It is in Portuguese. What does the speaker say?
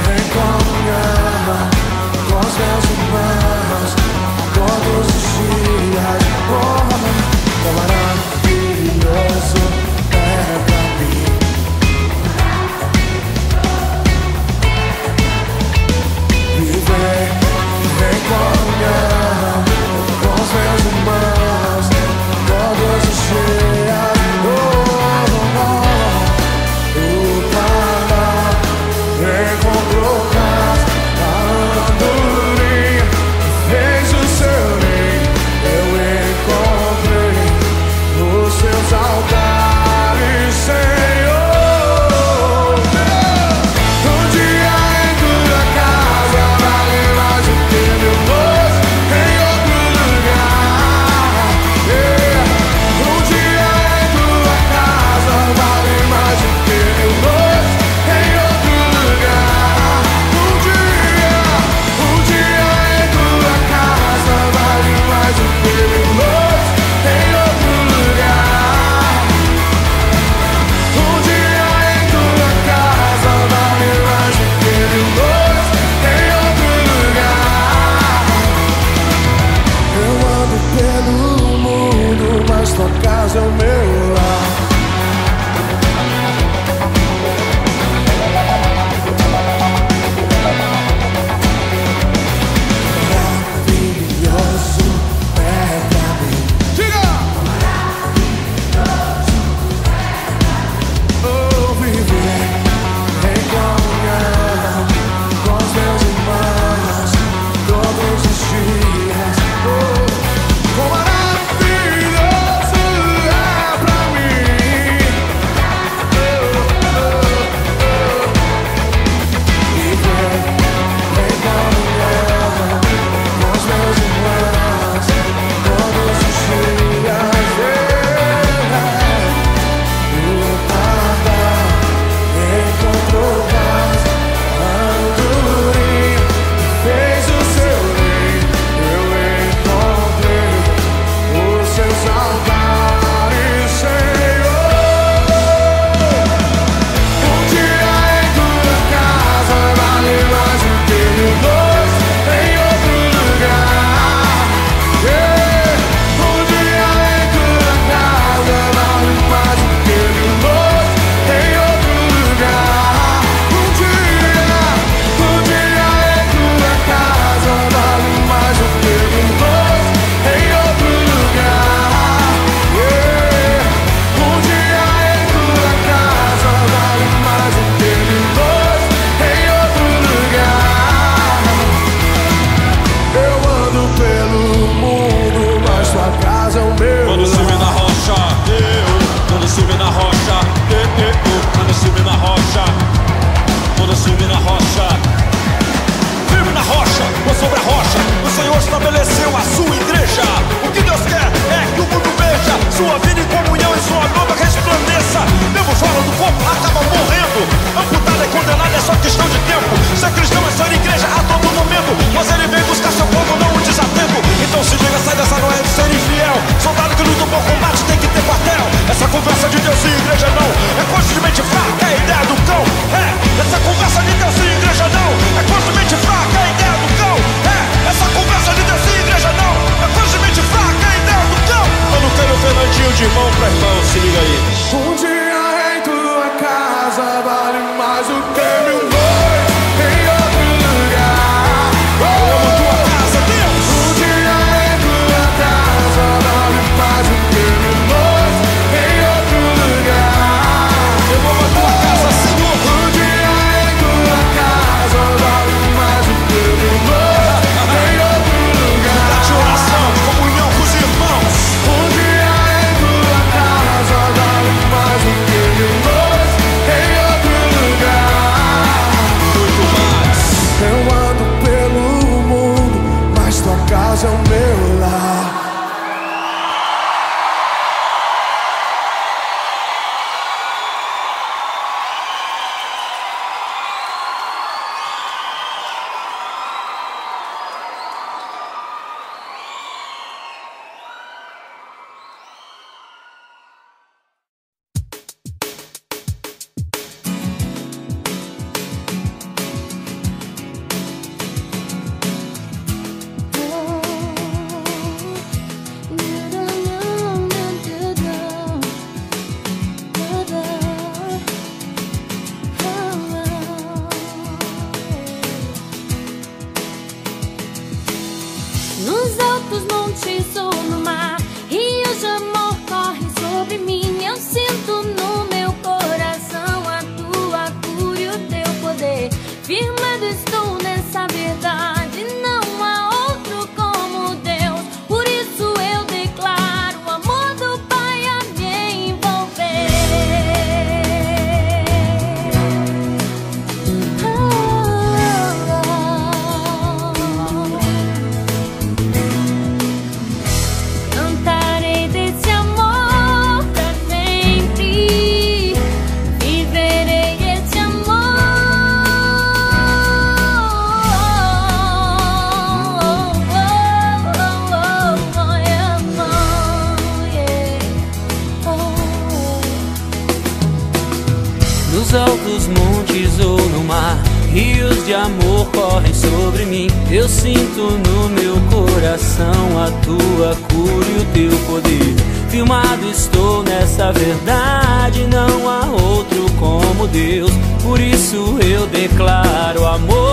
vem como me ama, com os meus irmãos, todos os dias. Oh, maravilhoso é pra mim. Viver, vem como me ama, com os meus irmãos, todos os dias. Encontrou casa, a andorinha fez o seu ninho. Eu encontrei nos seus altares, Senhor. Um dia em tua casa vale mais do que mil noites em outro lugar. Um dia em tua casa vale mais do que mil noites em outro lugar. Um dia em tua casa vale mais do que mil noites em outro lugar. Um dia em tua casa vale mais do que mil noites em outro lugar. Eu ando pelo mundo, mas tua casa é o meu lar. Maravilhoso é pra mim. Diga! Maravilhoso é pra mim. Oh, viver em comunhão com os meus irmãos todos os dias. Oh, maravilhoso é pra mim. Viver em comunhão com os meus irmãos todos os dias. O pardal encontrou paz, andorinha fez o seu ninho. Eu encontrei os seus altares, Senhor. Um dia em tua casa vale mais do que mil noites em outro lugar. Um dia em tua casa vale mais do que mil noites em outro lugar. Um dia em tua casa vale mais do que mil noites em outro lugar. Um dia em tua casa vale mais do que mil noites em outro lugar. Eu ando pelo mundo, mas tua casa é o meu. Quando subir na rocha, quando subir na rocha, quando subir na rocha, quando subir na rocha, firme na rocha, ou sobre a rocha, o Senhor estabeleceu a sua igreja. O que Deus quer é que o mundo veja sua vida em comunhão e sua glória resplandeça. Deus fala do corpo, acaba morrendo. Amputado e condenado é só questão de tempo. Ser cristão é ser igreja a todo momento, mas ele vem buscar seu povo, não o desatento. Então se liga, sai dessa noia de ser infiel. Soldado que luta por combate tem que ter quartel. Essa conversa de Deus e igreja não é coisa de mente fraca, é a ideia do cão. Essa conversa de Deus e igreja não é coisa de mente fraca, é a ideia do cão. Essa conversa de Deus e igreja não é coisa de mente fraca, é a ideia do cão. Eu não quero Fernandinho de irmão pra irmão, se liga aí. Um dia em tua casa vale mais do que mil noites. rios de amor correm sobre mim. Eu sinto no meu coração a tua cura e o teu poder. Firmado estou nessa verdade, não há outro como Deus. Por isso eu declaro amor.